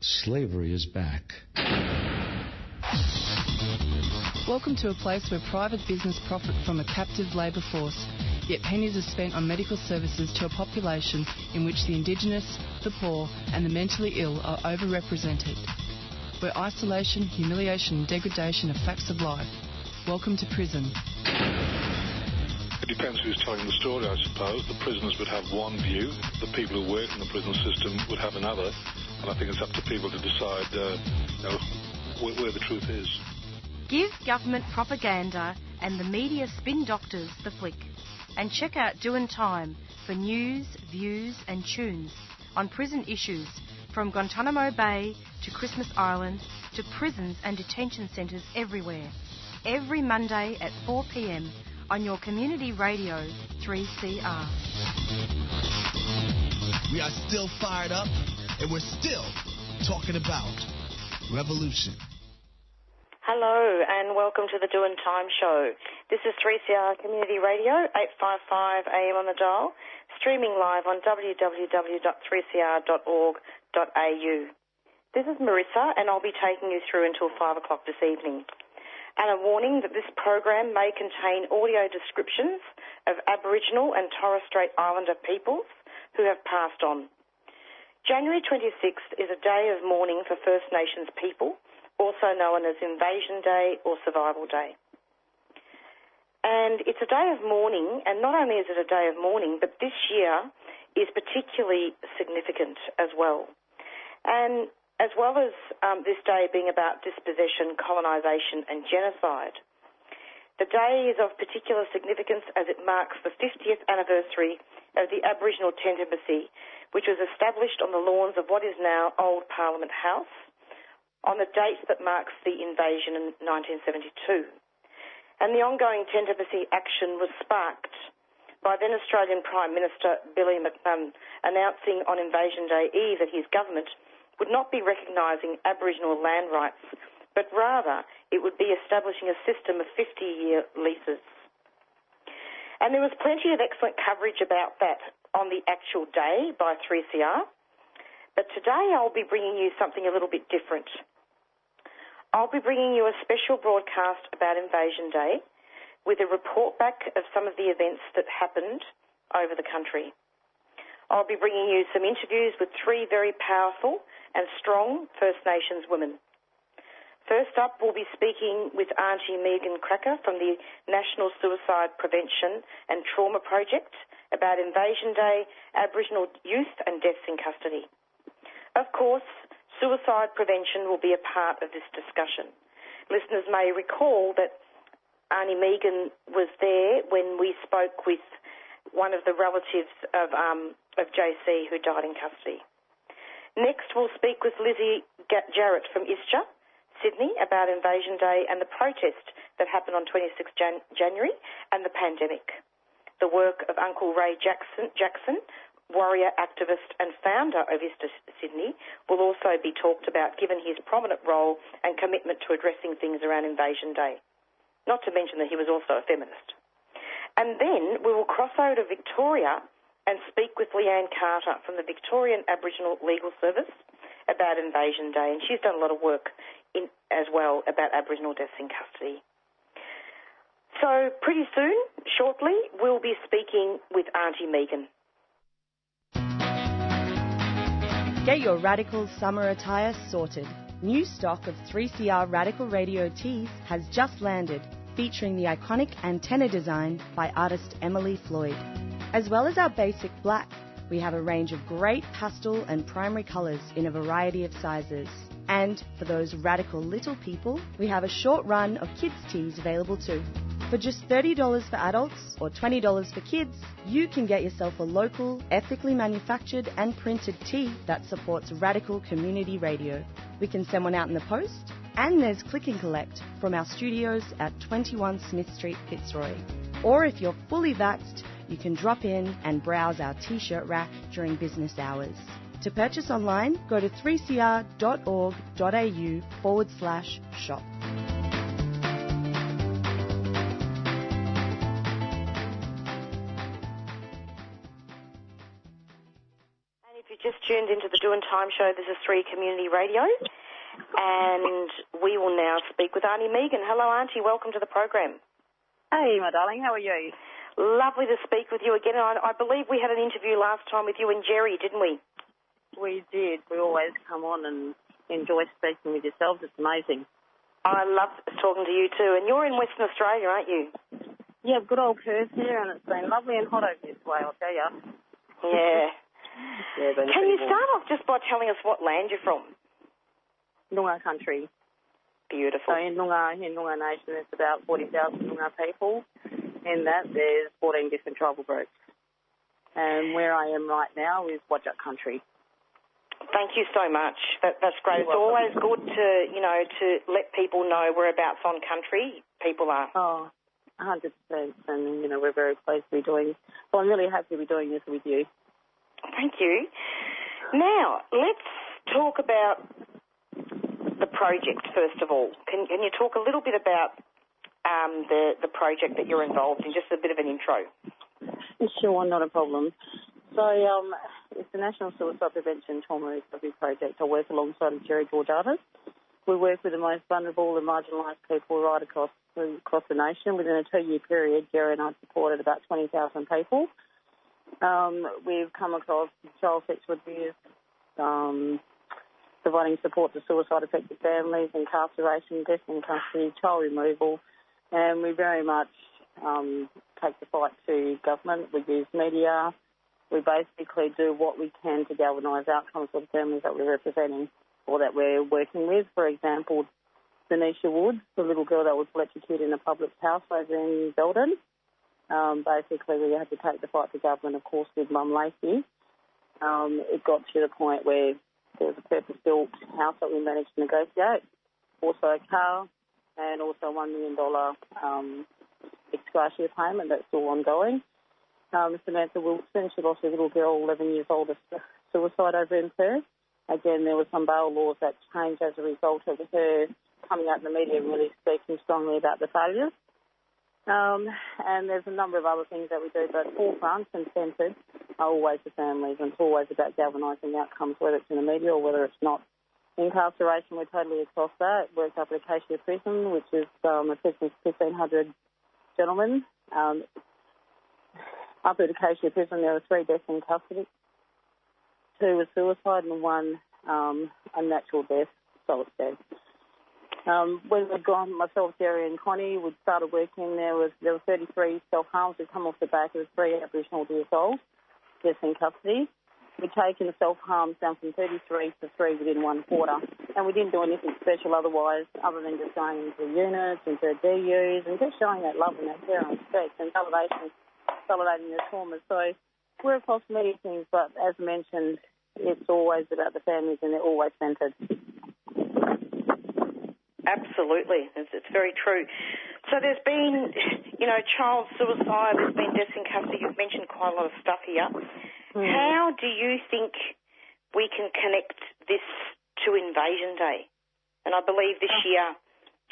Slavery is back. Welcome to a place where private business profit from a captive labour force, yet pennies are spent on medical services to a population in which the Indigenous, the poor and the mentally ill are overrepresented. Where isolation, humiliation and degradation are facts of life. Welcome to prison. It depends who's telling the story, I suppose. The prisoners would have one view, the people who work in the prison system would have another, and I think it's up to people to decide where the truth is. Give government propaganda and the media spin doctors the flick. And check out Doin' Time for news, views and tunes on prison issues from Guantanamo Bay to Christmas Island to prisons and detention centres everywhere. Every Monday at 4 p.m. on your community radio 3CR. We are still fired up and we're still talking about revolution. Hello and welcome to the Doin' Time show. This is 3CR Community Radio, 855 AM on the dial, streaming live on www.3cr.org.au. This is Marisa and I'll be taking you through until 5 o'clock this evening. And a warning that this program may contain audio descriptions of Aboriginal and Torres-Strait Islander peoples who have passed on. January 26th is a day of mourning for First Nations people, also known as Invasion Day or Survival Day. And it's a day of mourning, and not only is it a day of mourning, but this year is particularly significant as well. And as well as this day being about dispossession, colonisation and genocide, the day is of particular significance as it marks the 50th anniversary of the Aboriginal Tent Embassy, which was established on the lawns of what is now Old Parliament House, on the date that marks the invasion in 1972. And the ongoing Tent Embassy action was sparked by then Australian Prime Minister McMahon announcing on Invasion Day Eve that his government would not be recognising Aboriginal land rights, but rather it would be establishing a system of 50-year leases. And there was plenty of excellent coverage about that on the actual day by 3CR, but today I'll be bringing you something a little bit different. I'll be bringing you a special broadcast about Invasion Day with a report back of some of the events that happened over the country. I'll be bringing you some interviews with three very powerful and strong First Nations women. First up, we'll be speaking with Aunty Megan Krakouer from the National Suicide Prevention and Trauma Project about Invasion Day, Aboriginal youth and deaths in custody. Of course, suicide prevention will be a part of this discussion. Listeners may recall that Aunty Megan was there when we spoke with one of the relatives of JC who died in custody. Next, we'll speak with Lizzie Jarrett from Ischa, Sydney, about Invasion Day and the protest that happened on 26 January and the pandemic. The work of Uncle Ray Jackson, warrior, activist and founder of Ischa Sydney, will also be talked about given his prominent role and commitment to addressing things around Invasion Day. Not to mention that he was also a feminist. And then we will cross over to Victoria and speak with Lea-Anne Carter from the Victorian Aboriginal Legal Service about Invasion Day, and she's done a lot of work as well about Aboriginal deaths in custody. So pretty soon, shortly, we'll be speaking with Aunty Megan. Get your Radical summer attire sorted. New stock of 3CR Radical Radio tees has just landed, featuring the iconic antenna design by artist Emily Floyd. As well as our basic black, we have a range of great pastel and primary colours in a variety of sizes. And for those radical little people, we have a short run of kids' tees available too. For just $30 for adults or $20 for kids, you can get yourself a local, ethically manufactured and printed tee that supports Radical Community Radio. We can send one out in the post, and there's click and collect from our studios at 21 Smith Street, Fitzroy. Or if you're fully vaxxed, you can drop in and browse our t-shirt rack during business hours. To purchase online, go to 3cr.org.au/shop. If you're just tuned into the Doing Time show. This is 3 Community Radio. And we will now speak with Aunty Megan. Hello, Aunty. Welcome to the program. Hey, my darling. How are you? Lovely to speak with you again. I believe we had an interview last time with you and Jerry, didn't we? We did. We always come on and enjoy speaking with yourselves. It's amazing. I love talking to you too. And you're in Western Australia, aren't you? Yeah, good old Perth here, and it's been lovely and hot over this way, I'll tell you. Yeah. Can you warm. start off just by telling us what land you're from? Noongar country. Beautiful. So in Noongar Nation, there's about 40,000 Noongar people. In that, there's 14 different tribal groups. And where I am right now is Whadjuk country. Thank you so much. That's great. It's always good to let people know whereabouts on country people are. Oh, 100%. And, we're very pleased to be doing. Well, I'm really happy to be doing this with you. Thank you. Now, let's talk about the project, first of all. Can you talk a little bit about the project that you're involved in, just a bit of an intro? Sure, not a problem. So it's the National Suicide Prevention Trauma Recovery Project. I work alongside Jerry Gordatas. We work with the most vulnerable and marginalised people right across the nation. Within a 2-year period, Jerry and I supported about 20,000 people. We've come across child sexual abuse, providing support to suicide-affected families, incarceration, death in custody, child removal, and we very much take the fight to government. We use media. We basically do what we can to galvanise outcomes for the families that we're representing or that we're working with. For example, Denisha Woods, the little girl that was electrocuted in a public house over in Belden. Basically, we had to take the fight to government, of course, with Mum Lacey. It got to the point where there was a purpose-built house that we managed to negotiate, also a car, and also $1 million ex gratia payment that's still ongoing. Samantha Wilson, she lost a little girl, 11 years old, to suicide over in Perth. Again, there were some bail laws that changed as a result of her coming out in the media and really speaking strongly about the failures. And there's a number of other things that we do, but forefront and centred are always the families, and it's always about galvanising outcomes, whether it's in the media or whether it's not. Incarceration, we're totally across that. Worked up at Acacia Prison, which is a prison for 1,500 gentlemen. Up at Acacia Prison, there were 3 deaths in custody. 2 were suicide and 1 a natural death, so it's dead. When we'd gone, myself, Jerry and Connie, we'd started working, there were 33 self-harms. We'd come off the back of 3 Aboriginal deaths in custody. We'd taken the self-harms down from 33 to 3 within 1 quarter. And we didn't do anything special otherwise, other than just going into the units, into DUs, and just showing that love and that care and respect and validating the trauma. So we're across many things, but as mentioned, it's always about the families and they're always centred. Absolutely. It's very true. So there's been, child suicide, there's been deaths in custody. You've mentioned quite a lot of stuff here. How do you think we can connect this to Invasion Day? And I believe this year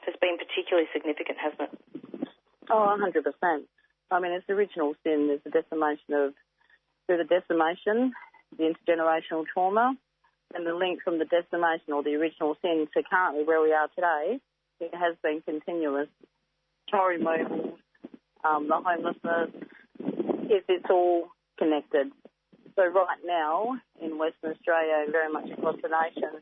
has been particularly significant, hasn't it? Oh, 100%. I mean, it's original sin. There's through the decimation, the intergenerational trauma, and the link from the decimation or the original sin to currently where we are today, it has been continuous. Child removals, the homelessness, it's all connected. So right now in Western Australia and very much across the nation,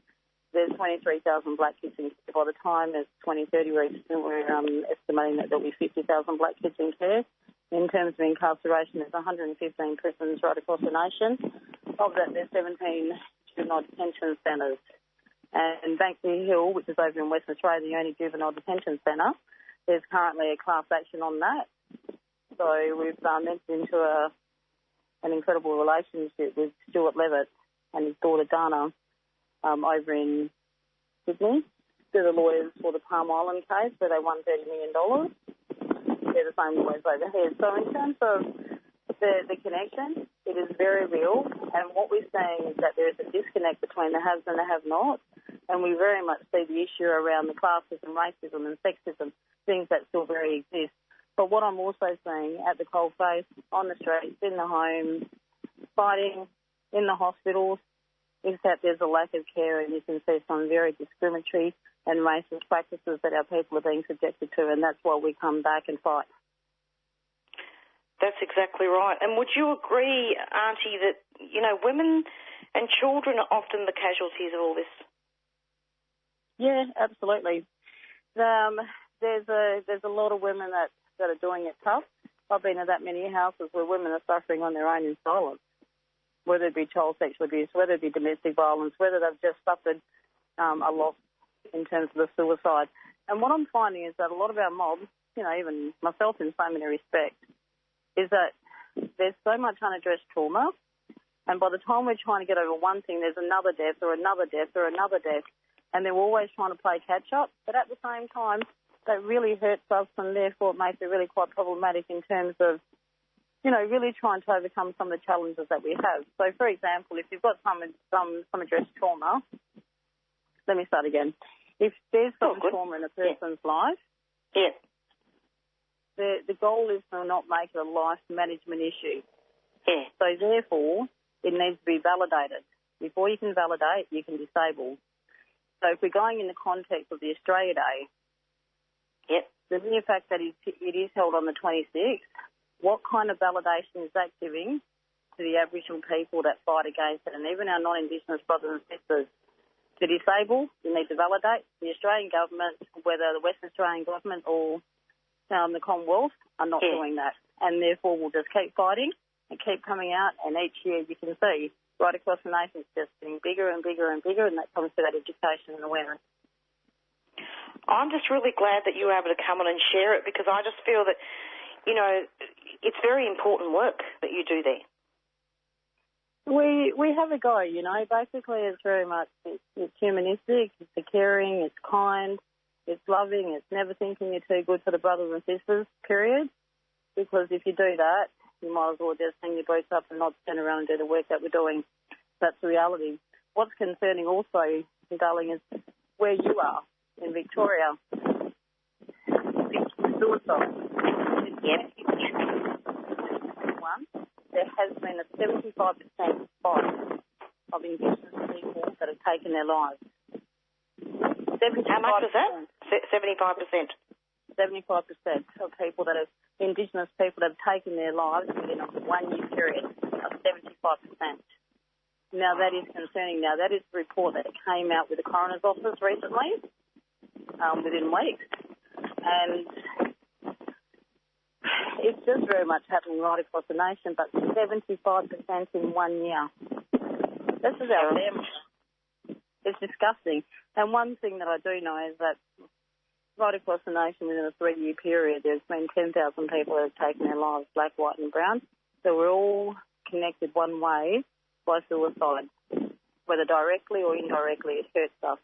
there's 23,000 black kids in care. By the time it's 2030 reached, we're estimating that there'll be 50,000 black kids in care. In terms of incarceration, there's 115 prisons right across the nation. Of that, there's 17 juvenile detention centres. And Banksy Hill, which is over in Western Australia, the only juvenile detention centre, there's currently a class action on that. So we've entered into an incredible relationship with Stuart Levitt and his daughter Dana over in Sydney. They're the lawyers for the Palm Island case where they won $30 million. They're the same lawyers over here. So in terms of the connection, it is very real. And what we're saying is that there is a disconnect between the haves and the have-nots. And we very much see the issue around the classism, racism and sexism, things that still very exist. But what I'm also seeing at the coalface, on the streets, in the homes, fighting, in the hospitals, is that there's a lack of care, and you can see some very discriminatory and racist practices that our people are being subjected to, and that's why we come back and fight. That's exactly right. And would you agree, Auntie, that, women and children are often the casualties of all this? Yeah, absolutely. There's a lot of women that are doing it tough. I've been in that many houses where women are suffering on their own in silence, whether it be child sexual abuse, whether it be domestic violence, whether they've just suffered a loss in terms of the suicide. And what I'm finding is that a lot of our mob, even myself in so many respects, is that there's so much unaddressed trauma, and by the time we're trying to get over one thing, there's another death or another death or another death, and they're always trying to play catch-up. But at the same time, that really hurts us, and therefore it makes it really quite problematic in terms of, really trying to overcome some of the challenges that we have. So, for example, if you've got some addressed trauma, let me start again. If there's some trauma in a person's life, the goal is to not make it a life management issue. Yeah. So, therefore, it needs to be validated. Before you can validate, you can disable. So if we're going in the context of the Australia Day, the mere fact that it is held on the 26th, what kind of validation is that giving to the Aboriginal people that fight against it, and even our non-Indigenous brothers and sisters? To disable, you need to validate. The Australian government, whether the Western Australian government or the Commonwealth, are not doing that. And therefore we'll just keep fighting and keep coming out, and each year you can see right across the nation it's just getting bigger and bigger and bigger, and that comes to that education and awareness. I'm just really glad that you were able to come on and share it, because I just feel that, it's very important work that you do there. We have a go, Basically, it's very much, it's humanistic, it's caring, it's kind, it's loving, it's never thinking you're too good for the brothers and sisters, period. Because if you do that, you might as well just hang your boots up and not turn around and do the work that we're doing. That's the reality. What's concerning also, darling, is where you are in Victoria. Suicide. There has been a 75% spike of Indigenous people that have taken their lives. How much was that? 75%. 75% of people that have, Indigenous people that have taken their lives within a 1 year period, 75%. Now that is concerning. Now that is the report that came out with the coroner's office recently, within weeks, and it's just very much happening right across the nation, but 75% in 1 year. This is our family. It's disgusting. And one thing that I do know is that right across the nation within a 3 year period, there's been 10,000 people that have taken their lives, black, white and brown. So we're all connected one way by suicide, whether directly or indirectly, it hurts us.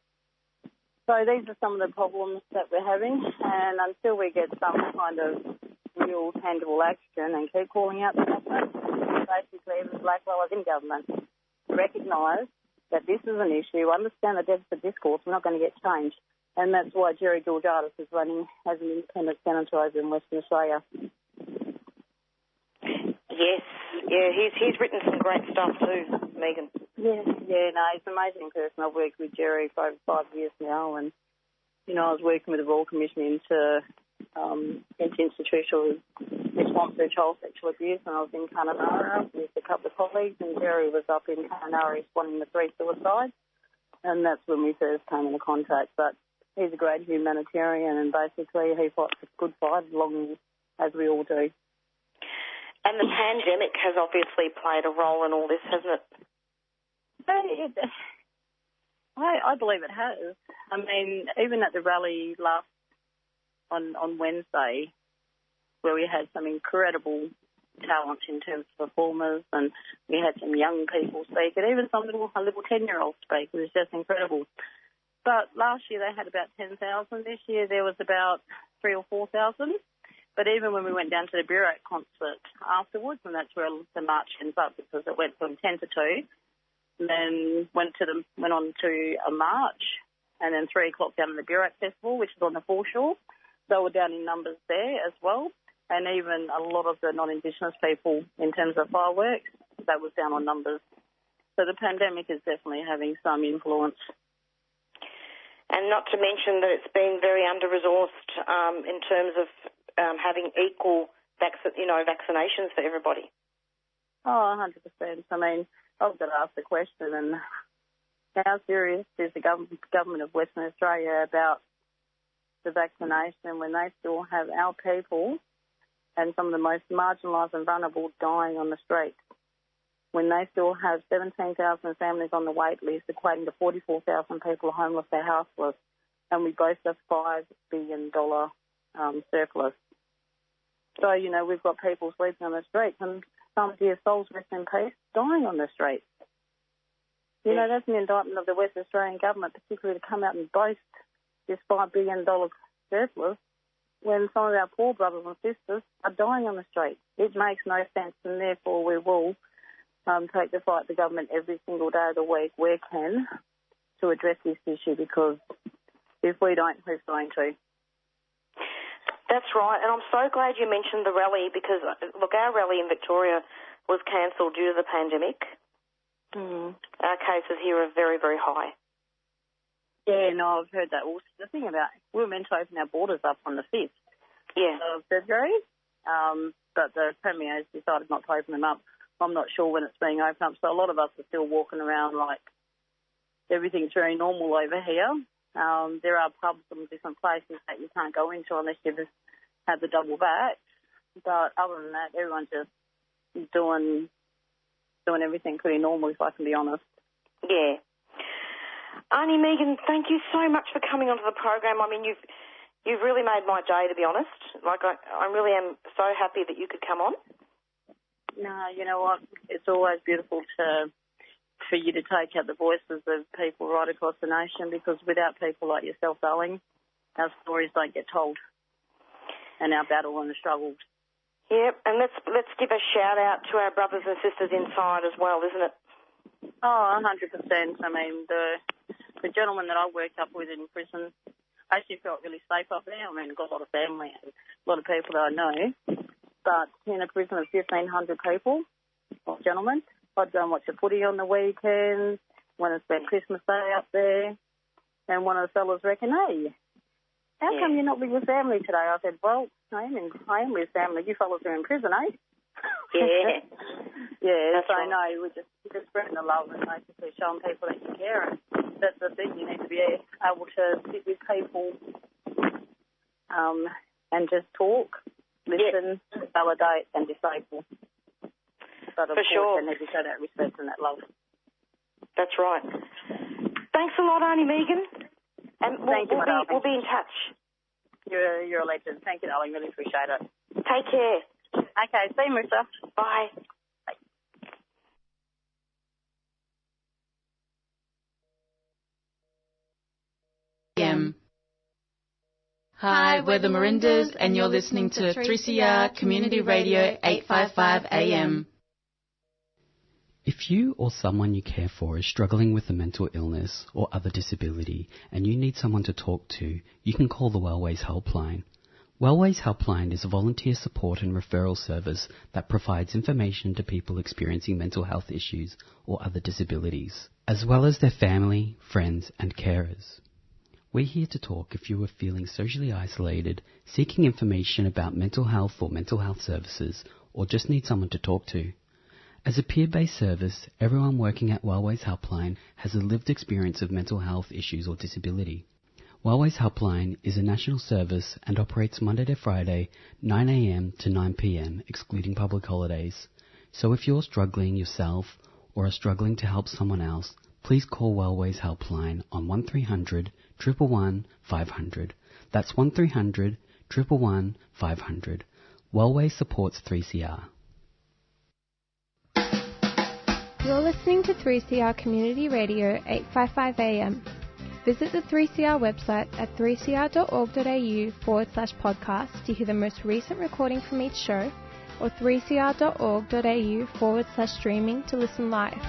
So these are some of the problems that we're having, and until we get some kind of real tangible action and keep calling out the government, basically even black as in government, recognise that this is an issue, understand the depth of discourse, we're not going to get change. And that's why Jerry Georgiadis is running as an independent senator over in Western Australia. Yes, he's written some great stuff too, Megan. Yeah, no, he's an amazing person. I've worked with Jerry for over 5 years now, and, I was working with the Royal Commission into institutional response to child sexual abuse, and I was in Kununurra with a couple of colleagues, and Jerry was up in Kununurra responding to 3 suicides, and that's when we first came into contact. But he's a great humanitarian, and basically he fights a good fight, as long as we all do. And the pandemic has obviously played a role in all this, hasn't it? I believe it has. I mean, even at the rally on Wednesday, where we had some incredible talent in terms of performers, and we had some young people speak, and even some little 10-year-old speak. It was just incredible. But last year they had about 10,000. This year there was about 3,000 or 4,000. But even when we went down to the Bureau concert afterwards, and that's where the march ends up, because it went from 10 to 2, and then went on to a march, and then 3 o'clock down at the Bureau Festival, which is on the foreshore. They were down in numbers there as well, and even a lot of the non-Indigenous people in terms of fireworks, that was down on numbers. So the pandemic is definitely having some influence. And not to mention that it's been very under-resourced in terms of having equal vaccinations for everybody. Oh, 100%. I mean, I've got to ask the question, and how serious is the government of Western Australia about the vaccination when they still have our people and some of the most marginalised and vulnerable dying on the street? When they still have 17,000 families on the wait list, equating to 44,000 people homeless or houseless, and we boast a $5 billion surplus. So, we've got people sleeping on the streets, and some dear souls, rest in peace, dying on the streets. That's an indictment of the West Australian government, particularly to come out and boast this $5 billion surplus when some of our poor brothers and sisters are dying on the street. It makes no sense, and therefore we will take the fight to government every single day of the week we can to address this issue, because if we don't, who's going to? That's right, and I'm so glad you mentioned the rally because, look, our rally in Victoria was cancelled due to the pandemic. Our cases here are very, very high. Yeah, no, I've heard that. Also, the thing about, we were meant to open our borders up on the 5th of February, but the Premier has decided not to open them up. I'm not sure when it's being opened up, so a lot of us are still walking around like everything's very normal over here. There are pubs and different places that you can't go into unless you've had the double back. But other than that, everyone's just doing everything pretty normal, if I can be honest. Yeah. Aunty Megan, thank you so much for coming onto the program. I mean, you've really made my day, to be honest. Like, I really am so happy that you could come on. No, you know what? It's always beautiful for you to take out the voices of people right across the nation, because without people like yourself, darling, our stories don't get told, and our battle and the struggles. Yep, and let's give a shout out to our brothers and sisters inside as well, isn't it? Oh, 100%. I mean, the gentleman that I worked up with in prison, I actually felt really safe up there. I mean, I've got a lot of family and a lot of people that I know. But in a prison of 1,500 people, or gentlemen, I'd go and watch a footy on the weekends, when I spent Christmas Day up there, and one of the fellas reckoned, hey, how come you're not with your family today? I said, well, I am with family. You fellas are in prison, eh? Yeah. Yeah, that's so right. no, we're just spreading the love and basically showing people that you care. And that's the thing, you need to be able to sit with people and just talk, listen, validate and disable. But of course, sure. they need to show that respect and that love. That's right. Thanks a lot, Aunty Megan. And we'll be in touch. You're a legend. Thank you, darling. Really appreciate it. Take care. Okay, see you, Marisa. Bye. Hi, we're the Marindas, and you're listening to 3CR Community Radio 855 AM. If you or someone you care for is struggling with a mental illness or other disability and you need someone to talk to, you can call the Wellways Helpline. Wellways Helpline is a volunteer support and referral service that provides information to people experiencing mental health issues or other disabilities, as well as their family, friends and carers. We're here to talk if you are feeling socially isolated, seeking information about mental health or mental health services, or just need someone to talk to. As a peer-based service, everyone working at Wellways Helpline has a lived experience of mental health issues or disability. Wellways Helpline is a national service and operates Monday to Friday, 9 a.m. to 9 p.m, excluding public holidays. So if you're struggling yourself or are struggling to help someone else, please call Wellways Helpline on 1300 111 500. That's 1300 111 500. Wellways supports 3CR. You're listening to 3CR Community Radio 855 AM. Visit the 3CR website at 3cr.org.au/podcast to hear the most recent recording from each show, or 3cr.org.au/streaming to listen live.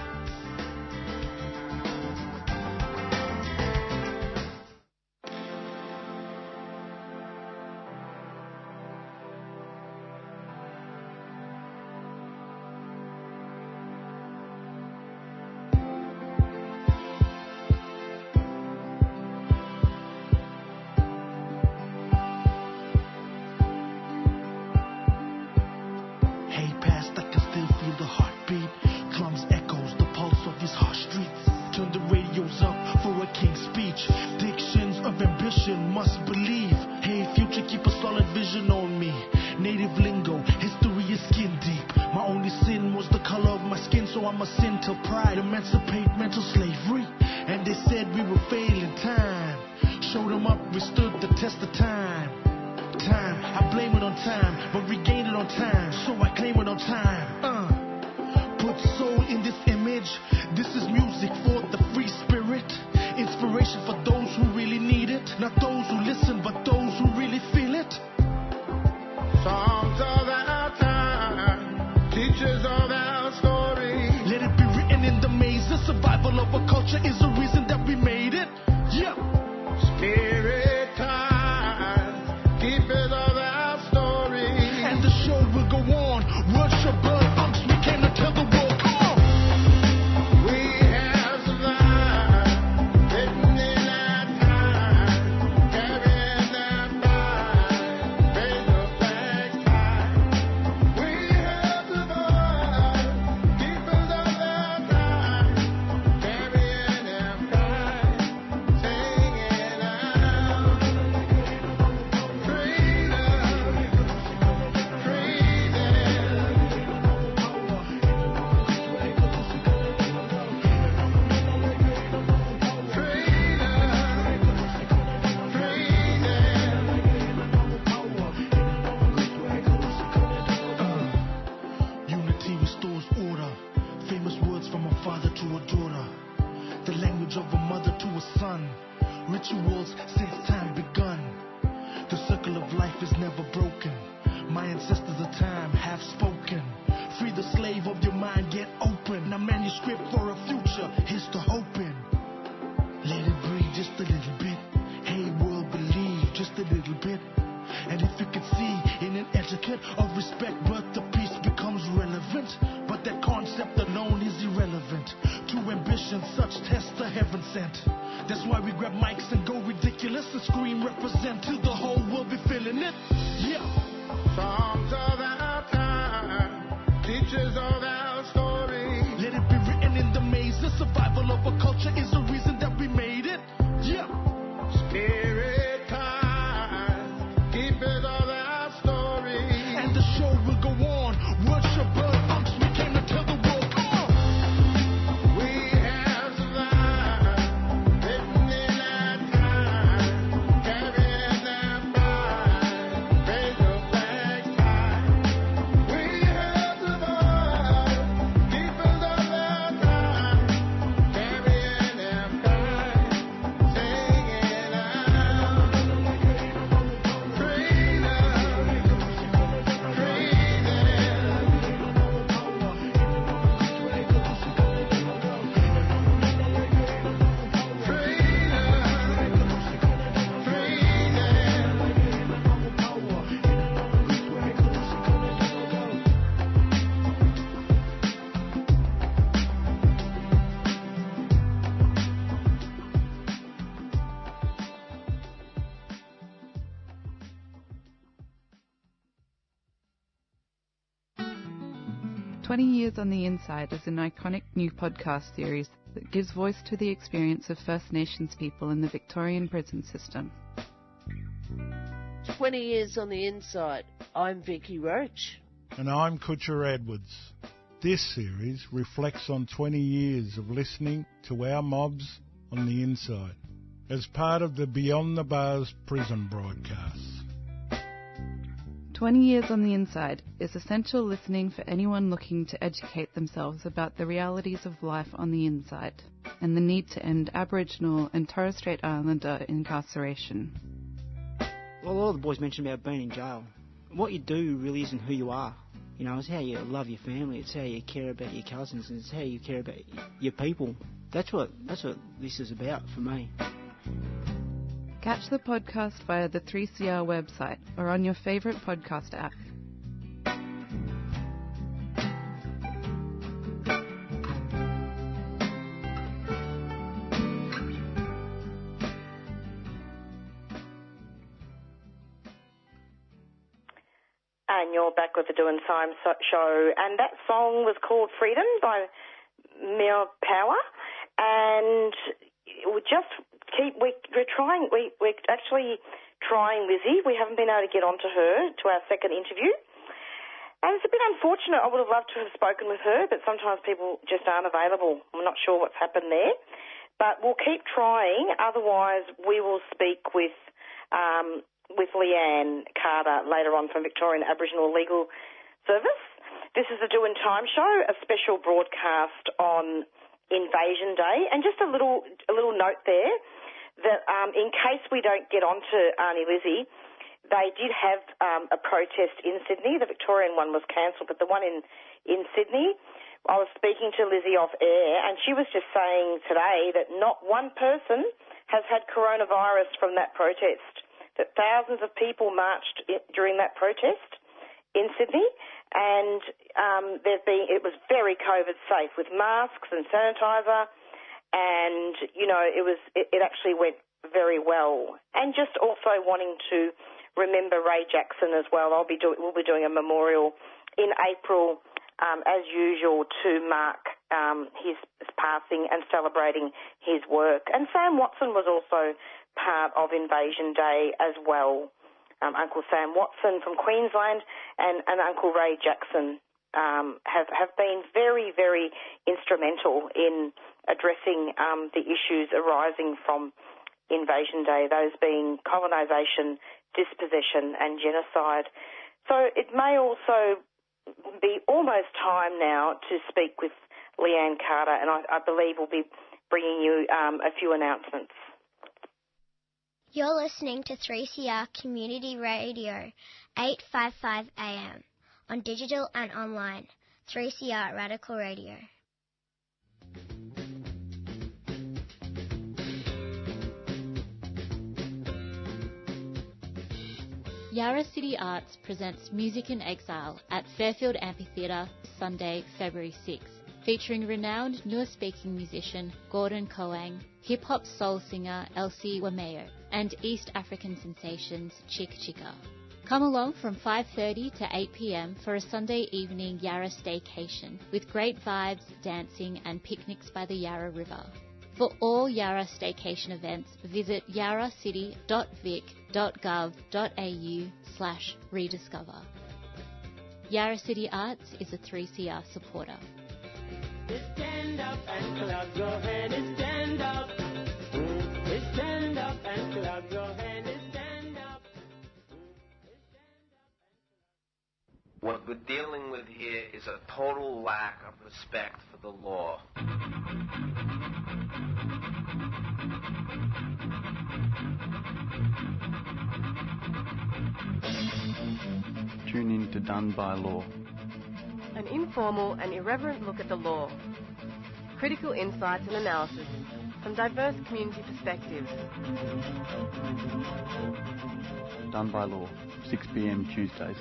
must believe. Hey, future, keep a solid vision on me. Native lingo, history is skin deep. My only sin was the color of my skin, so I'm a sin to pride. Emancipate mental slavery. And they said we were failing time. Showed them up, we stood the test of time. I blame it on time, but regain it on time. So I claim it on time. Put soul in this image. This is music for the free spirit. Inspiration for those who really need it. Not those who listen, but those who really feel it. Songs of our time, teachers of our story. Let it be written in the maze. The survival of a culture is the reason that we made it. Yeah. Spirit time, keepers of our story. And the show will go on. Worship blood unks, we came to tell the world. Come on. We have survived, written in our time, carrying our pride, raise the flag high. We have survived, keepers of our time, carrying our pride, singing out freedom, freedom. 20 Years on the Inside is an iconic new podcast series that gives voice to the experience of First Nations people in the Victorian prison system. 20 Years on the Inside. I'm Vicky Roach. And I'm Kutcher Edwards. This series reflects on 20 years of listening to our mobs on the inside as part of the Beyond the Bars prison broadcasts. 20 Years on the Inside is essential listening for anyone looking to educate themselves about the realities of life on the inside and the need to end Aboriginal and Torres Strait Islander incarceration. Well, a lot of the boys mentioned about being in jail. What you do really isn't who you are. You know, it's how you love your family, it's how you care about your cousins, and it's how you care about your people. That's what this is about for me. Catch the podcast via the 3CR website or on your favourite podcast app. And you're back with the Doing Time show. And that song was called Freedom by Mere Power. And just we're actually trying Lizzie. We haven't been able to get onto her to our second interview. And it's a bit unfortunate. I would have loved to have spoken with her, but sometimes people just aren't available. I'm not sure what's happened there. But we'll keep trying. Otherwise, we will speak with Lea-Anne Carter later on from Victorian Aboriginal Legal Service. This is the Do in Time show, a special broadcast on Invasion Day. And just a little note there that in case we don't get onto Aunty Lizzie, they did have a protest in Sydney. The Victorian one was cancelled, but the one in Sydney, I was speaking to Lizzie off air, and she was just saying today that not one person has had coronavirus from that protest, that thousands of people marched during that protest in Sydney, and it was very COVID safe with masks and sanitizer, and, you know, it actually went very well. And just also wanting to remember Ray Jackson as well. We'll be doing a memorial in April, as usual, to mark his passing and celebrating his work. And Sam Watson was also part of Invasion Day as well. Uncle Sam Watson from Queensland and Uncle Ray Jackson have been very, very instrumental in addressing the issues arising from Invasion Day, those being colonisation, dispossession and genocide. So it may also be almost time now to speak with Lea-Anne Carter, and I believe we'll be bringing you a few announcements. You're listening to 3CR Community Radio, 855 AM, on digital and online, 3CR Radical Radio. Yarra City Arts presents Music in Exile at Fairfield Amphitheatre Sunday, February 6th, featuring renowned Nuer-speaking musician Gordon Koang, hip-hop soul singer Elsie Wameo, and East African sensations Chick Chicka. Come along from 5:30 to 8 p.m. for a Sunday evening Yarra staycation with great vibes, dancing and picnics by the Yarra River. For all Yarra staycation events, visit yarracity.vic.gov.au/rediscover. Yarra City Arts is a 3CR supporter. Stand up and clap your hands, stand up. Stand up and clap your hands, stand up. What we're dealing with here is a total lack of respect for the law. Tune in to Done by Law. An informal and irreverent look at the law. Critical insights and analysis from diverse community perspectives. Done by Law, 6 p.m. Tuesdays.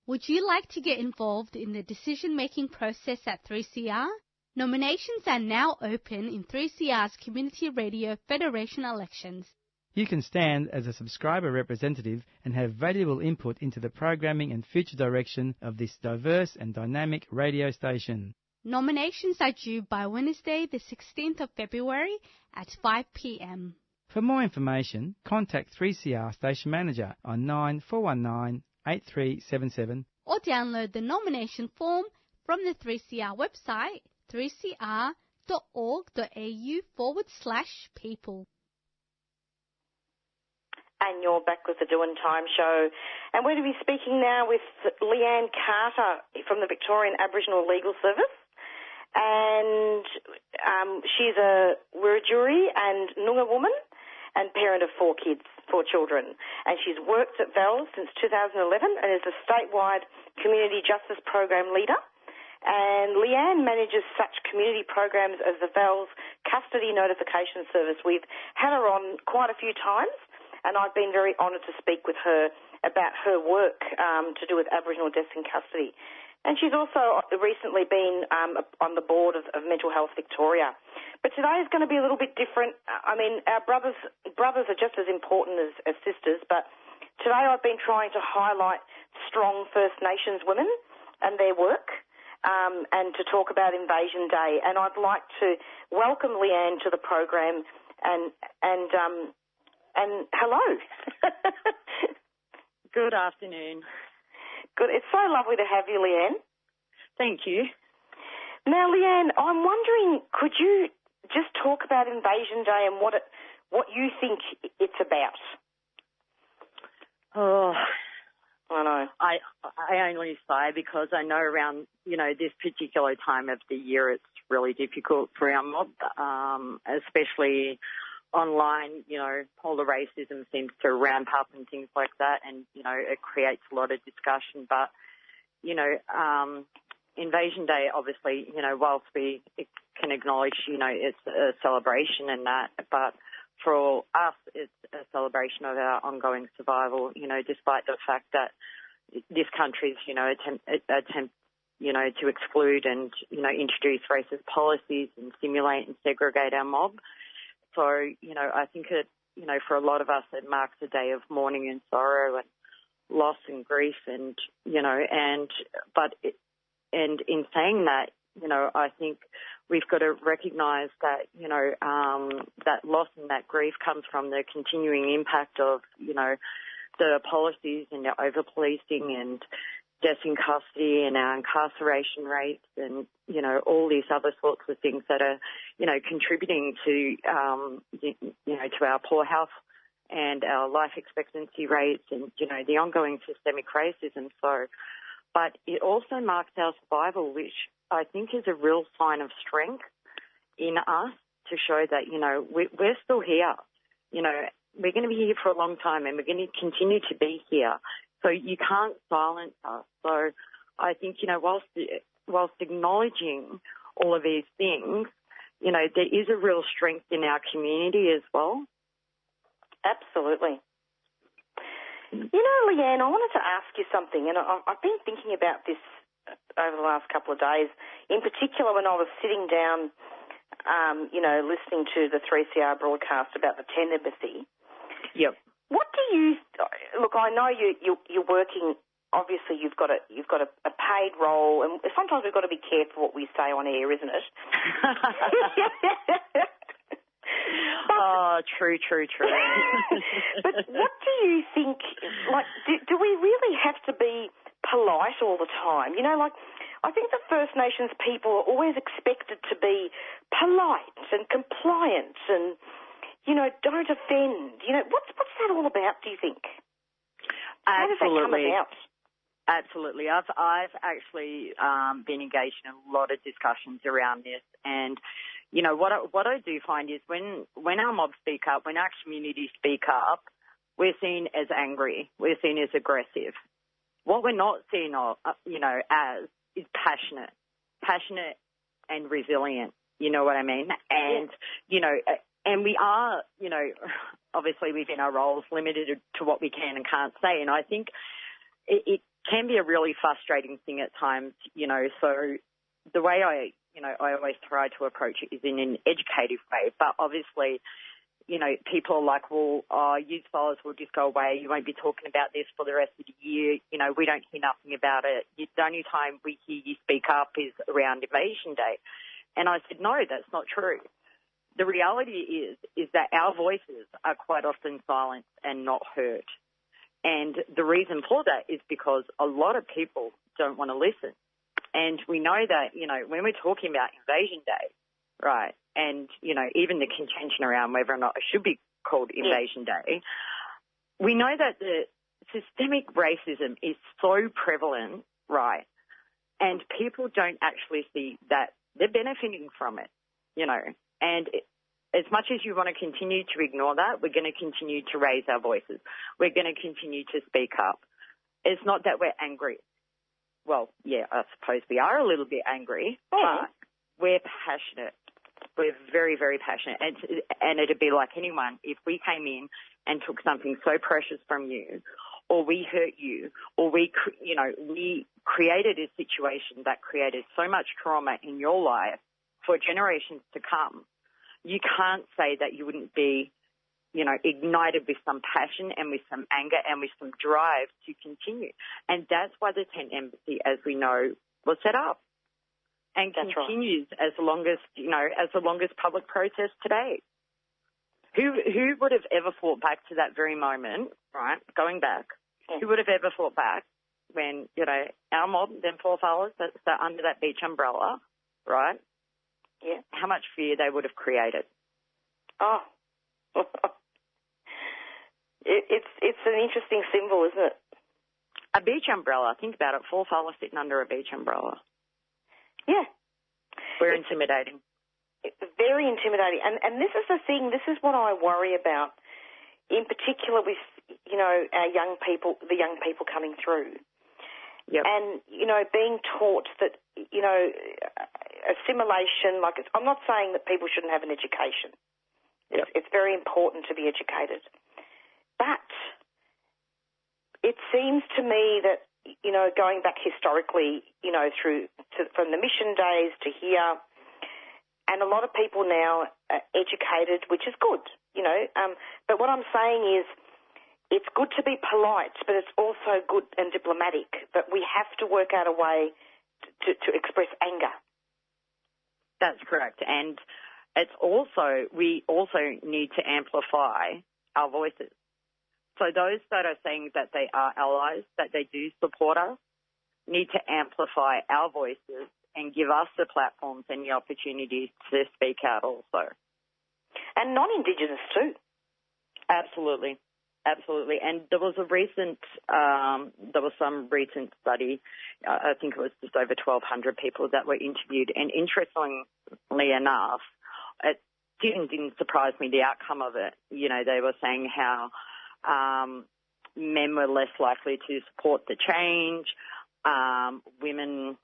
Would you like to get involved in the decision-making process at 3CR? Nominations are now open in 3CR's Community Radio Federation elections. You can stand as a subscriber representative and have valuable input into the programming and future direction of this diverse and dynamic radio station. Nominations are due by Wednesday, the 16th of February at 5 p.m. For more information, contact 3CR Station Manager on 9419 8377 or download the nomination form from the 3CR website 3cr.org.au/people. And you're back with the Doing Time show. And we're going to be speaking now with Lea-Anne Carter from the Victorian Aboriginal Legal Service. And she's a Wiradjuri and Noongar woman and parent of 4 children. And she's worked at VALS since 2011 and is a statewide community justice program leader. And Lea-Anne manages such community programs as the VALS Custody Notification Service. We've had her on quite a few times, and I've been very honoured to speak with her about her work to do with Aboriginal deaths in custody. And she's also recently been on the board of Mental Health Victoria. But today is going to be a little bit different. I mean, our brothers are just as important as sisters, but today I've been trying to highlight strong First Nations women and their work, and to talk about Invasion Day. And I'd like to welcome Lea-Anne to the program, and hello. Good afternoon. Good. It's so lovely to have you, Lea-Anne. Thank you. Now, Lea-Anne, I'm wondering, could you just talk about Invasion Day and what you think it's about? Oh, I know. I only say because I know around, this particular time of the year it's really difficult for our mob, especially online, all the racism seems to ramp up and things like that, and, it creates a lot of discussion. But, Invasion Day, obviously, whilst we can acknowledge, it's a celebration and that, but for us, it's a celebration of our ongoing survival, despite the fact that this country's, attempt, to exclude and, introduce racist policies and stimulate and segregate our mob. So, I think it, for a lot of us, it marks a day of mourning and sorrow and loss and grief and, and in saying that, I think we've got to recognise that, that loss and that grief comes from the continuing impact of, the policies and the over-policing and deaths in custody and our incarceration rates and, all these other sorts of things that are, contributing to, to our poor health and our life expectancy rates and, the ongoing systemic racism. So, but it also marks our survival, which I think is a real sign of strength in us to show that, we're still here. We're going to be here for a long time and we're going to continue to be here. So you can't silence us. So I think, whilst acknowledging all of these things, there is a real strength in our community as well. Absolutely. Lea-Anne, I wanted to ask you something, and I've been thinking about this over the last couple of days, in particular when I was sitting down, listening to the 3CR broadcast about the Ten Embassy. Yep. What do you look? I know you're working. Obviously, you've got a paid role, and sometimes we've got to be careful what we say on air, isn't it? Oh, true. But what do you think? Like, do we really have to be polite all the time? I think the First Nations people are always expected to be polite and compliant and, don't offend. What's that all about, do you think? How does that come about? Absolutely. I've actually been engaged in a lot of discussions around this, and what I do find is when our mobs speak up, when our communities speak up, we're seen as angry, we're seen as aggressive. What we're not seen as is passionate and resilient. You know what I mean? And and we are obviously within our roles limited to what we can and can't say, and I think it can be a really frustrating thing at times, so the way I always try to approach it is in an educative way, but obviously, people are like, well, youth followers will just go away, you won't be talking about this for the rest of the year, we don't hear nothing about it, the only time we hear you speak up is around Invasion Day. And I said, no, that's not true. The reality is that our voices are quite often silenced and not heard. And the reason for that is because a lot of people don't want to listen. And we know that, when we're talking about Invasion Day, right, and, even the contention around whether or not it should be called Invasion Day, we know that the systemic racism is so prevalent, right, and people don't actually see that they're benefiting from it, and as much as you want to continue to ignore that, we're going to continue to raise our voices. We're going to continue to speak up. It's not that we're angry. Well, yeah, I suppose we are a little bit angry, but we're passionate. We're very, very passionate. And it'd be like anyone, if we came in and took something so precious from you, or we hurt you, or we created a situation that created so much trauma in your life for generations to come, you can't say that you wouldn't be, ignited with some passion and with some anger and with some drive to continue. And that's why the tent embassy, as we know, was set up and continues as long as public protest today. Who would have ever fought back to that very moment, right, going back? Yeah. Who would have ever fought back when, our mob, them four fellas that under that beach umbrella, right? Yeah. How much fear they would have created. Oh. It's an interesting symbol, isn't it? A beach umbrella. Think about it. Four fellas sitting under a beach umbrella. Yeah. We're intimidating. Very intimidating. And this is the thing, this is what I worry about, in particular with, our young people, the young people coming through. Yep. And, being taught that, assimilation, I'm not saying that people shouldn't have an education. Yep. It's very important to be educated. But it seems to me that, going back historically, from the mission days to here, and a lot of people now are educated, which is good, But what I'm saying is it's good to be polite, but it's also good and diplomatic. But we have to work out a way to express anger. That's correct. And we also need to amplify our voices. So those that are saying that they are allies, that they do support us, need to amplify our voices and give us the platforms and the opportunities to speak out also. And non-Indigenous too. Absolutely. Absolutely. And there was some recent study, I think it was just over 1,200 people that were interviewed. And interestingly enough, it didn't surprise me, the outcome of it. They were saying how men were less likely to support the change. Women,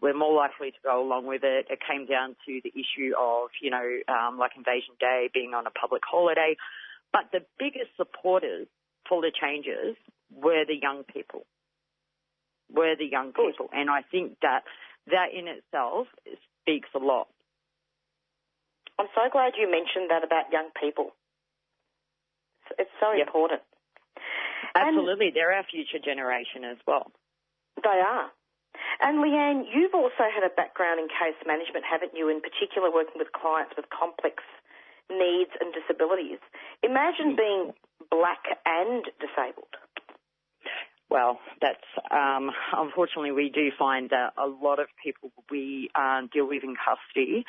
were more likely to go along with it. It came down to the issue of, like Invasion Day being on a public holiday. But the biggest supporters for the changes were the young people. And I think that in itself speaks a lot. I'm so glad you mentioned that about young people. It's so important. Absolutely. They're our future generation as well. They are. And Lea-Anne, you've also had a background in case management, haven't you, in particular working with clients with complex needs and disabilities. Imagine being black and disabled. Well, that's unfortunately we do find that a lot of people we deal with in custody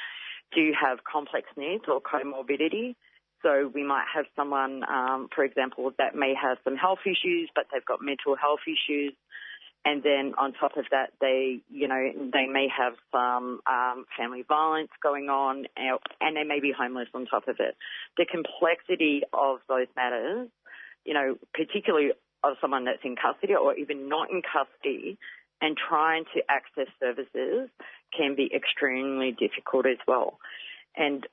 do have complex needs or comorbidity. So we might have someone, for example, that may have some health issues, but they've got mental health issues. And then on top of that, they may have some family violence going on, and they may be homeless on top of it. The complexity of those matters, particularly of someone that's in custody or even not in custody, and trying to access services can be extremely difficult as well. And,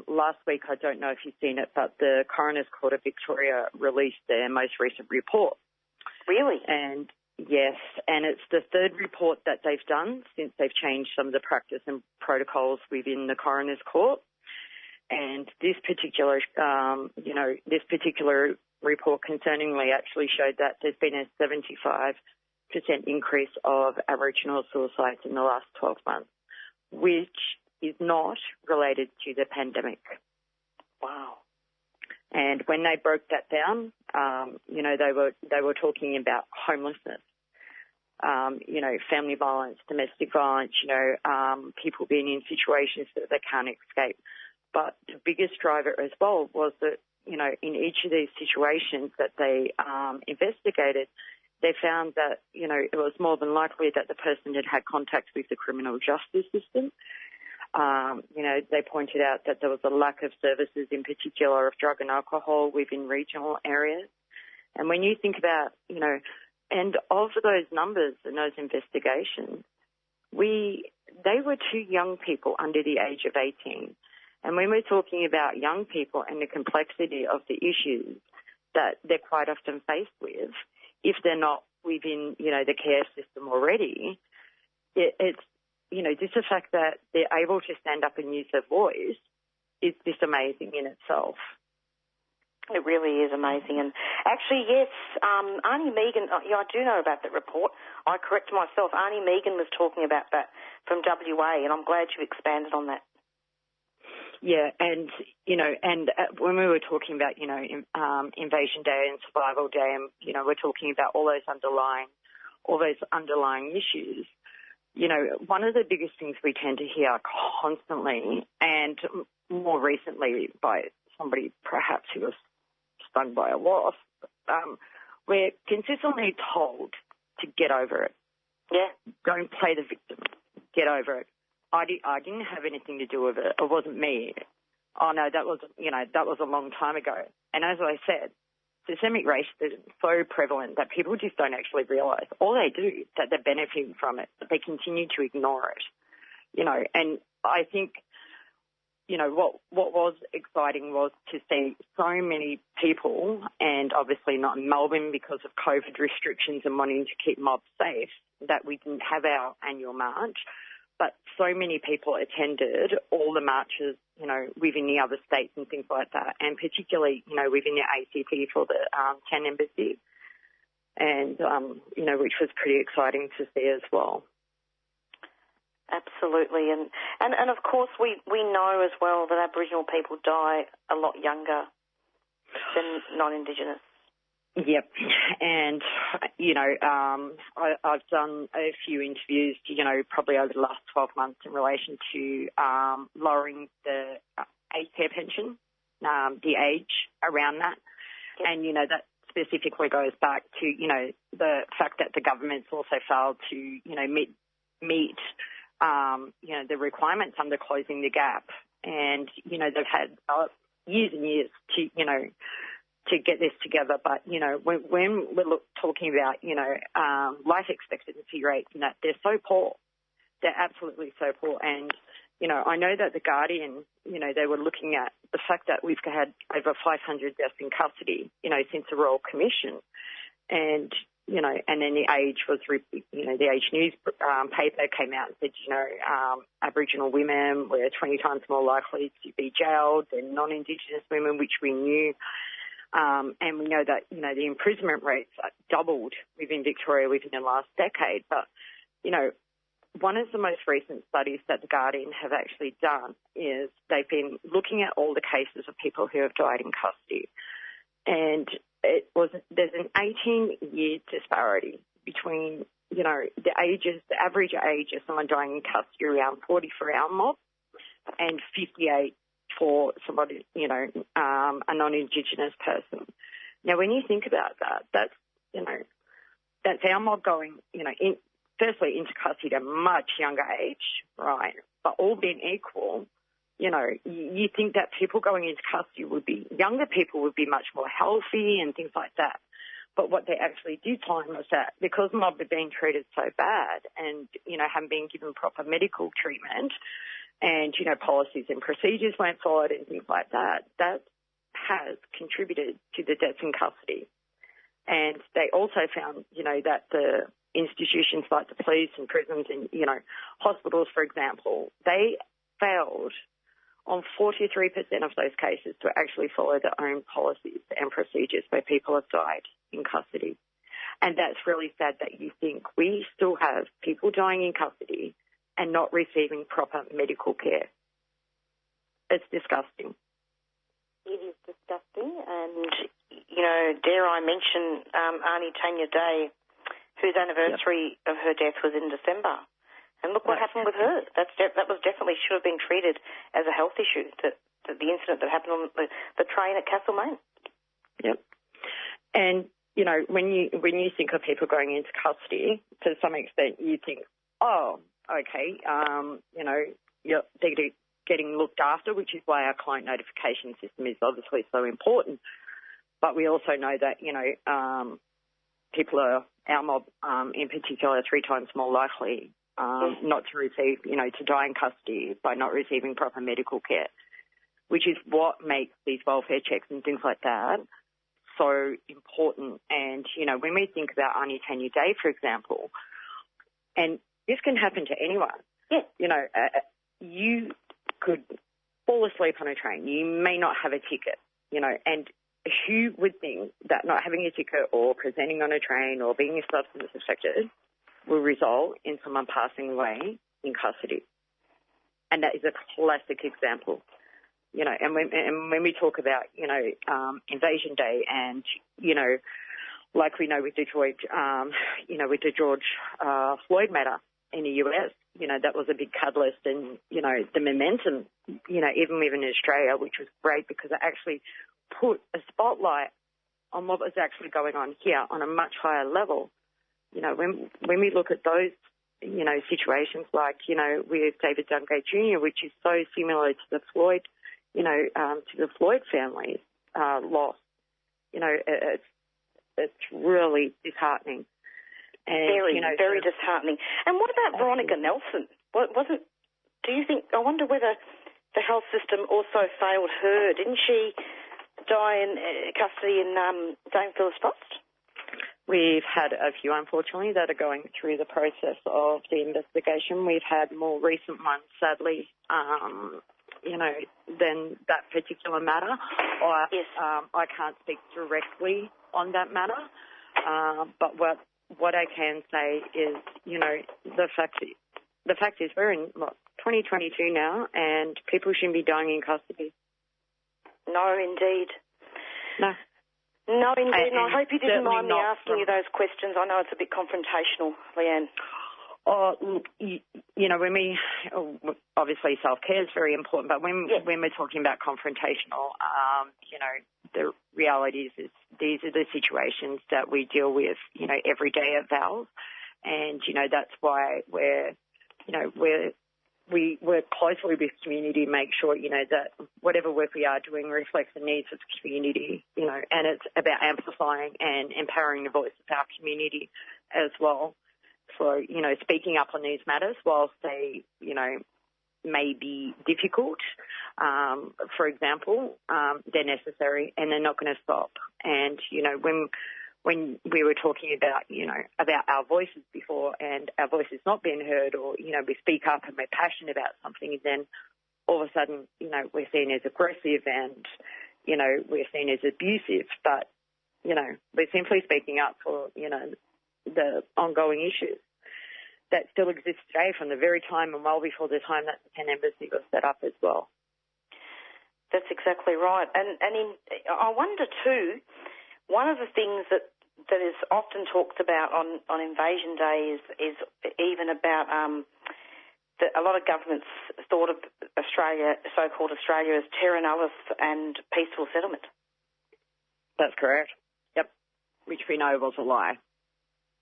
last week, I don't know if you've seen it, but the Coroner's Court of Victoria released their most recent report. Really? And yes, and it's the third report that they've done since they've changed some of the practice and protocols within the Coroner's Court. And this particular, report concerningly actually showed that there's been a 75% increase of Aboriginal suicides in the last 12 months, which is not related to the pandemic. Wow. And when they broke that down, they were talking about homelessness, family violence, domestic violence, people being in situations that they can't escape. But the biggest driver as well was that, in each of these situations that they investigated, they found that, it was more than likely that the person had had contact with the criminal justice system. They pointed out that there was a lack of services, in particular of drug and alcohol within regional areas. And when you think about, and of those numbers and those investigations, they were two young people under the age of 18. And when we're talking about young people and the complexity of the issues that they're quite often faced with, if they're not within, the care system already, it's just the fact that they're able to stand up and use their voice is just amazing in itself. It really is amazing. And actually, yes, Aunty Megan, I do know about that report. I correct myself. Aunty Megan was talking about that from WA, and I'm glad you expanded on that. Yeah, and, when we were talking about, Invasion Day and Survival Day, and, we're talking about all those underlying issues, one of the biggest things we tend to hear constantly, and more recently by somebody perhaps who was stung by a wasp, we're consistently told to get over it. Yeah. Don't play the victim. Get over it. I didn't have anything to do with it. It wasn't me. Oh, no, that was a long time ago. And as I said, systemic racism is so prevalent that people just don't actually realise. All they do is that they're benefiting from it, but they continue to ignore it. And I think, what was exciting was to see so many people, and obviously not in Melbourne because of COVID restrictions and wanting to keep mobs safe, that we didn't have our annual march. But so many people attended all the marches, within the other states and things like that, and particularly, within the ACT for the 10 embassy, and, which was pretty exciting to see as well. Absolutely. And of course, we know as well that Aboriginal people die a lot younger than non-Indigenous. Yep. And, I've done a few interviews, probably over the last 12 months in relation to lowering the aged care pension, the age around that. Yep. And, that specifically goes back to, the fact that the government's also failed to, meet the requirements under closing the gap. And, they've had years and years to get this together. But, when we're talking about, life expectancy rates and that, they're so poor. They're absolutely so poor. And, I know that The Guardian, they were looking at the fact that we've had over 500 deaths in custody, since the Royal Commission. And, and then the Age was, the Age News paper came out and said, Aboriginal women were 20 times more likely to be jailed than non-Indigenous women, which we knew. And we know that, the imprisonment rates doubled within Victoria within the last decade. But, one of the most recent studies that The Guardian have actually done is they've been looking at all the cases of people who have died in custody. And there's an 18-year disparity between, the average age of someone dying in custody around 40 for our mob and 58 for somebody, a non-Indigenous person. Now, when you think about that, that's our mob going, firstly into custody at a much younger age, right? But all being equal, you think that people going into custody younger people would be much more healthy and things like that. But what they actually did find was that because mob were being treated so bad and, haven't been given proper medical treatment, and, policies and procedures weren't followed and things like that, that has contributed to the deaths in custody. And they also found, that the institutions like the police and prisons and, hospitals, for example, they failed on 43% of those cases to actually follow their own policies and procedures where people have died in custody. And that's really sad that you think we still have people dying in custody and not receiving proper medical care. It's disgusting. It is disgusting. And, dare I mention Aunty Tanya Day, whose anniversary of her death was in December. And look what happened with her. That was definitely should have been treated as a health issue, the incident that happened on the train at Castlemaine. Yep. And, when you think of people going into custody, to some extent you think, oh, okay, they're getting looked after, which is why our client notification system is obviously so important. But we also know that, people are, our mob in particular, are 3 times more likely not to receive, to die in custody by not receiving proper medical care, which is what makes these welfare checks and things like that so important. And, when we think about Aunty Tanya Day, for example, and this can happen to anyone. Yeah. You could fall asleep on a train. You may not have a ticket, and who would think that not having a ticket or presenting on a train or being a substance affected will result in someone passing away in custody? And that is a classic example. You know, and when we talk about, you know, Invasion Day and, you know, like we know with Detroit, you know, with the George Floyd matter in the US, you know, that was a big catalyst and, you know, the momentum, you know, even within Australia, which was great because it actually put a spotlight on what was actually going on here on a much higher level. You know, when we look at those, you know, situations like, you know, with David Dungay Jr., which is so similar to the Floyd, you know, to the Floyd family loss, you know, it's really disheartening. And, very, you know, very disheartening. And what about Veronica Nelson? Do you think, I wonder whether the health system also failed her. Didn't she die in custody in Dame Phyllis Frost? We've had a few, unfortunately, that are going through the process of the investigation. We've had more recent ones, sadly, you know, than that particular matter. I can't speak directly on that matter, but what I can say is, you know, the fact is we're in 2022 now, and people shouldn't be dying in custody. No, indeed. No. No, indeed. And I hope you didn't mind me asking you those questions. I know it's a bit confrontational, Lea-Anne. Oh, you know, when we obviously self-care is very important, but when we're talking about confrontational, you know, the reality is these are the situations that we deal with, you know, every day at VALS, and you know that's why we work closely with community, make sure, you know, that whatever work we are doing reflects the needs of the community, you know, and it's about amplifying and empowering the voice of our community as well. For, you know, speaking up on these matters whilst they, you know, may be difficult, for example, they're necessary and they're not going to stop. And, you know, when we were talking about, you know, about our voices before and our voices not being heard, or, you know, we speak up and we're passionate about something, and then all of a sudden, you know, we're seen as aggressive and, you know, we're seen as abusive. But, you know, we're simply speaking up for, you know, the ongoing issues that still exist today from the very time and well before the time that the 10 Embassy was set up as well. That's exactly right. And I wonder too, one of the things that is often talked about on Invasion Day is even about that a lot of governments thought of Australia, so-called Australia, as terra nullius and peaceful settlement. That's correct. Yep. Which we know was a lie.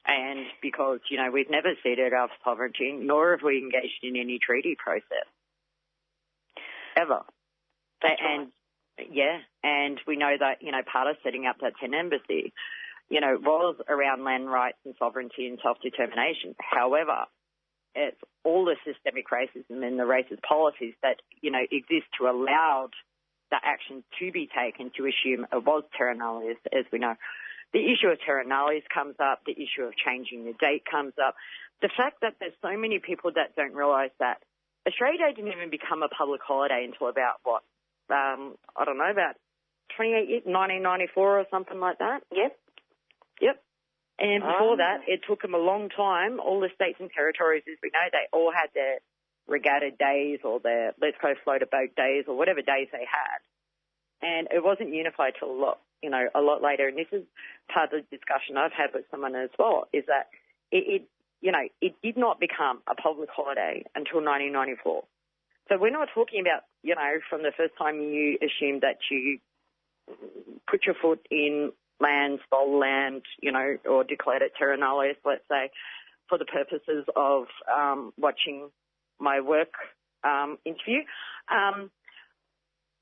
And because, you know, we've never ceded our sovereignty, nor have we engaged in any treaty process. Ever. That's right. Yeah, and we know that, you know, part of setting up that 10 Embassy, you know, was around land rights and sovereignty and self-determination. However, it's all the systemic racism and the racist policies that, you know, exist to allow the action to be taken to assume it was terra nullius, as we know. The issue of terra nullius comes up. The issue of changing the date comes up. The fact that there's so many people that don't realise that Australia Day didn't even become a public holiday until about, I don't know, about 28 years, 1994 or something like that. Yep. And before that, it took them a long time. All the states and territories, as we know, they all had their regatta days or their let's go float a boat days or whatever days they had. And it wasn't unified till a lot later. And this is part of the discussion I've had with someone as well, is that it did not become a public holiday until 1994. So we're not talking about, you know, from the first time you assumed that you put your foot in land, stole land, you know, or declared it terra nullius, let's say, for the purposes of watching my work interview.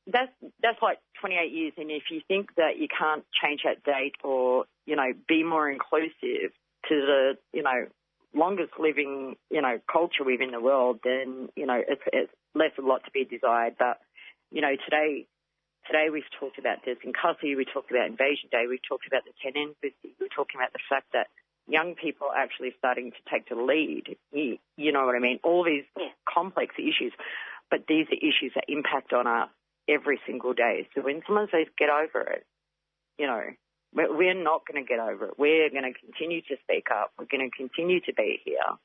That's like 28 years, and if you think that you can't change that date or, you know, be more inclusive to the, you know, longest living, you know, culture within the world, then, you know, it's left a lot to be desired. But, you know, today we've talked about deaths in custody, we talked about Invasion Day, we've talked about the 10 Embassy, we're talking about the fact that young people are actually starting to take the lead. You know what I mean? All these complex issues, but these are issues that impact on us every single day. So when someone says get over it, you know, we're not going to get over it. We're going to continue to speak up. We're going to continue to be here.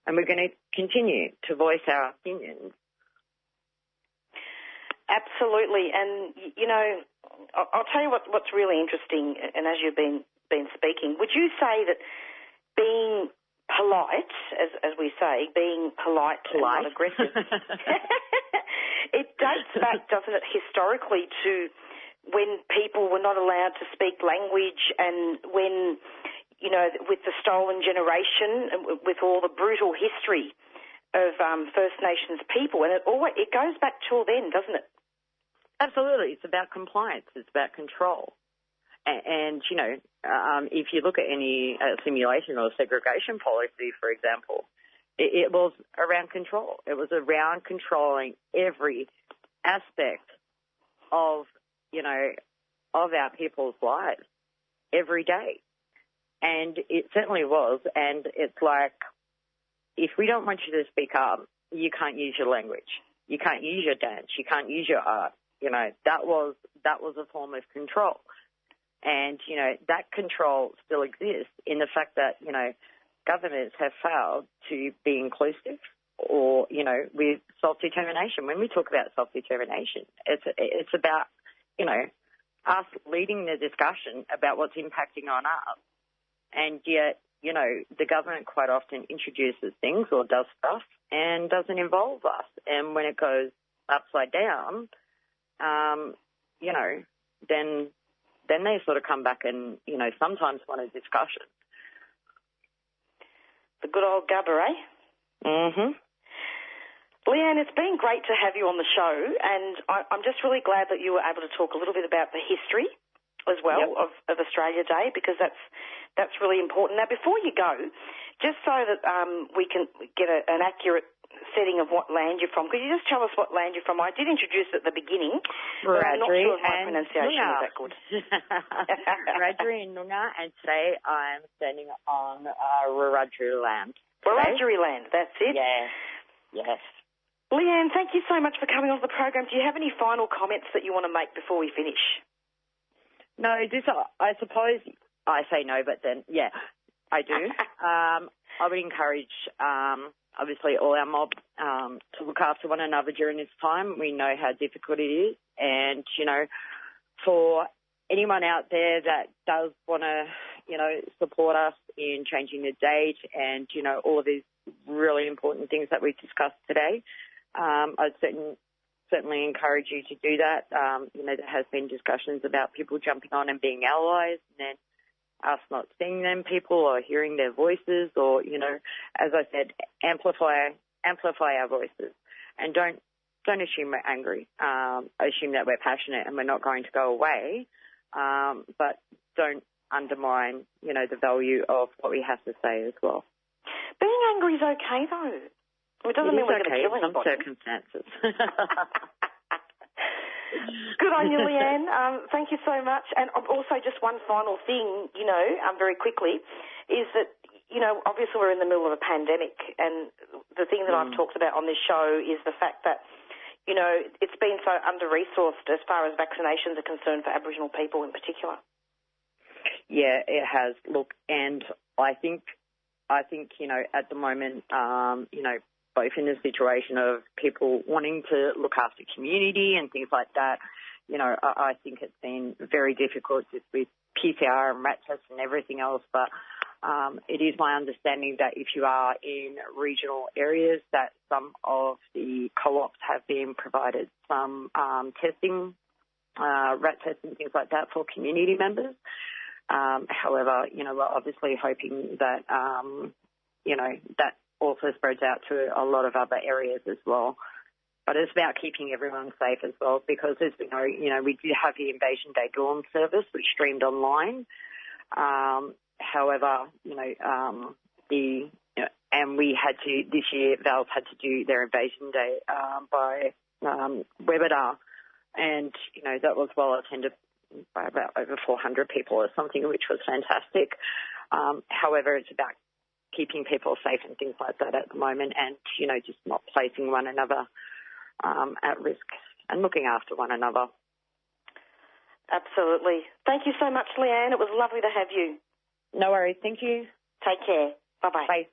And we're going to continue to voice our opinions. Absolutely. And, you know, I'll tell you what's really interesting, and as you've been speaking, would you say that being polite, as we say, being polite. And not aggressive, it dates back, doesn't it, historically to when people were not allowed to speak language and when, you know, with the stolen generation, with all the brutal history of First Nations people. And it goes back till then, doesn't it? Absolutely. It's about compliance. It's about control. And you know, if you look at any simulation or segregation policy, for example, it was around control. It was around controlling every aspect of, you know, of our people's lives every day. And it certainly was. And it's like, if we don't want you to speak up, you can't use your language. You can't use your dance. You can't use your art. You know, that was a form of control. And, you know, that control still exists in the fact that, you know, governments have failed to be inclusive or, you know, with self-determination. When we talk about self-determination, it's about, you know, us leading the discussion about what's impacting on us. And yet, you know, the government quite often introduces things or does stuff and doesn't involve us. And when it goes upside down, you know, then they sort of come back and, you know, sometimes want a discussion. The good old gubber, eh? Mm-hmm. Lea-Anne, it's been great to have you on the show, and I'm just really glad that you were able to talk a little bit about the history as well of Australia Day, because that's really important. Now, before you go, just so that we can get an accurate setting of what land you're from, could you just tell us what land you're from? I did introduce it at the beginning, but I'm not sure if my pronunciation is that good. Wiradjuri and Noongar, and today I'm standing on Wiradjuri land. Wiradjuri land, that's it? Yes. Lea-Anne, thank you so much for coming on the program. Do you have any final comments that you want to make before we finish? No, I suppose I say no, but then, yeah, I do. I would encourage, obviously, all our mob to look after one another during this time. We know how difficult it is. And, you know, for anyone out there that does want to, you know, support us in changing the date and, you know, all of these really important things that we've discussed today, I'd certainly encourage you to do that. You know, there has been discussions about people jumping on and being allies and then us not seeing them, people, or hearing their voices, or, you know, as I said, amplify our voices. And don't assume we're angry. Assume that we're passionate and we're not going to go away. But don't undermine, you know, the value of what we have to say as well. Being angry is okay, though. It doesn't mean we're going to kill anybody. Some circumstances. Good on you, Lea-Anne. Thank you so much. And also just one final thing, you know, very quickly, is that, you know, obviously we're in the middle of a pandemic, and the thing that I've talked about on this show is the fact that, you know, it's been so under-resourced as far as vaccinations are concerned for Aboriginal people in particular. Yeah, it has. Look, and I think, you know, at the moment, you know, both in the situation of people wanting to look after community and things like that, you know, I think it's been very difficult just with PCR and rat tests and everything else. But it is my understanding that if you are in regional areas, that some of the co-ops have been provided some testing, rat tests and things like that for community members. However, you know, we're obviously hoping that, you know, that also spreads out to a lot of other areas as well. But it's about keeping everyone safe as well, because as we know, you know, we do have the Invasion Day Dawn service, which streamed online. However, you know, and we had to, this year, VALS had to do their Invasion Day by webinar. And, you know, that was well attended by about over 400 people or something, which was fantastic. However, it's about keeping people safe and things like that at the moment, and, you know, just not placing one another at risk and looking after one another. Absolutely. Thank you so much, Lea-Anne. It was lovely to have you. No worries. Thank you. Take care. Bye-bye. Bye.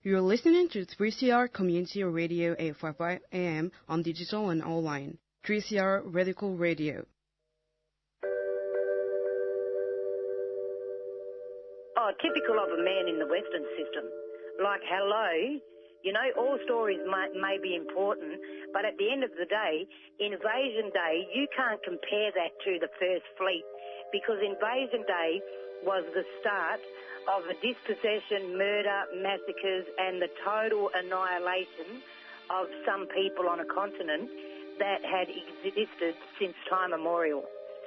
You're listening to 3CR Community Radio 855 AM on digital and online. 3CR Radical Radio. Oh, typical of a man in the Western system. Like, hello, you know, all stories may be important, but at the end of the day, Invasion Day, you can't compare that to the First Fleet, because Invasion Day was the start of a dispossession, murder, massacres, and the total annihilation of some people on a continent that had existed since time immemorial.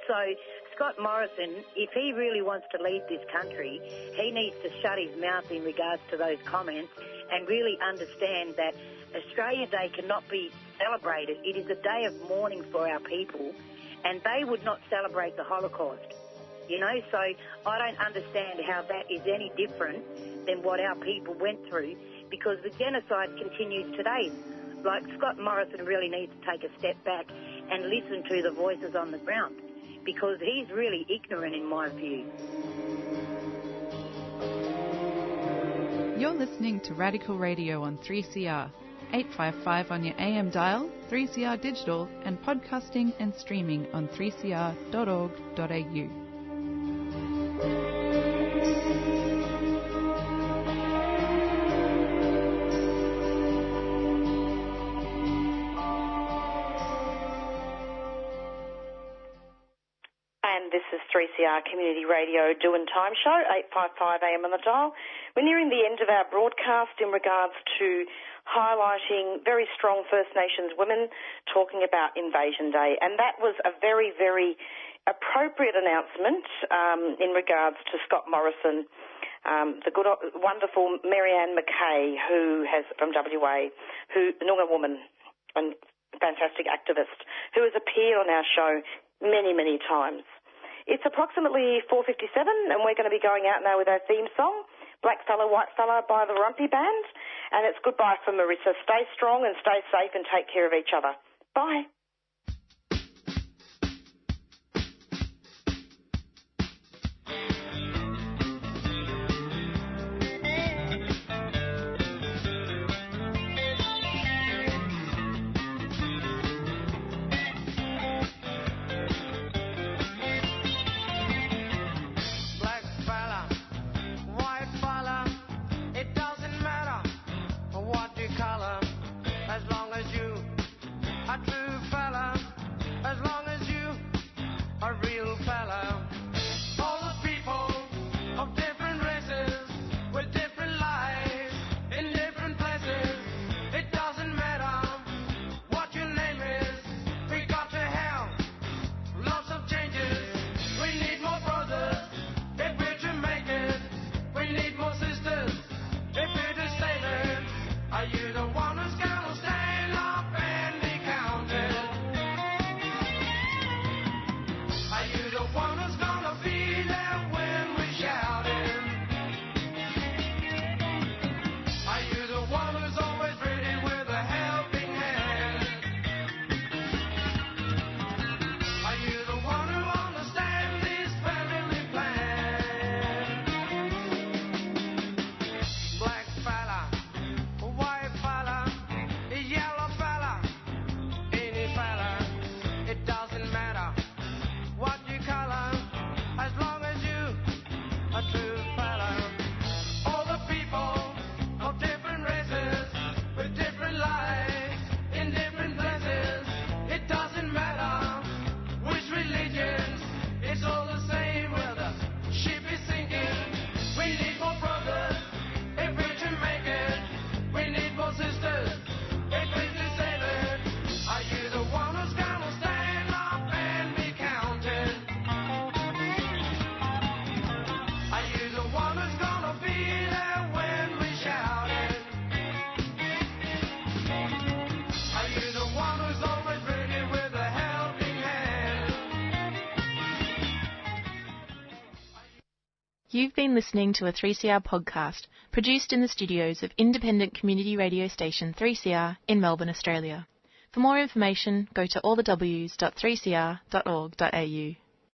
So Scott Morrison, if he really wants to lead this country, he needs to shut his mouth in regards to those comments and really understand that Australia Day cannot be celebrated. It is a day of mourning for our people, and they would not celebrate the Holocaust. You know, so I don't understand how that is any different than what our people went through, because the genocide continues today. Like, Scott Morrison really needs to take a step back and listen to the voices on the ground, because he's really ignorant in my view. You're listening to Radical Radio on 3CR, 855 on your AM dial, 3CR digital, and podcasting and streaming on 3cr.org.au. And this is 3CR Community Radio Do and Time Show, 855 AM on the dial. We're nearing the end of our broadcast in regards to highlighting very strong First Nations women talking about Invasion Day. And that was a very, very appropriate announcement in regards to Scott Morrison, the good, wonderful Marianne McKay, who has, from WA, who, Noongar woman and fantastic activist, who has appeared on our show many, many times. It's approximately 4:57, and we're going to be going out now with our theme song, Black Fella, White Fella by the Rumpy Band, and it's goodbye from Marisa. Stay strong and stay safe and take care of each other. Bye. You've been listening to a 3CR podcast produced in the studios of independent community radio station 3CR in Melbourne, Australia. For more information, go to allthews.3cr.org.au.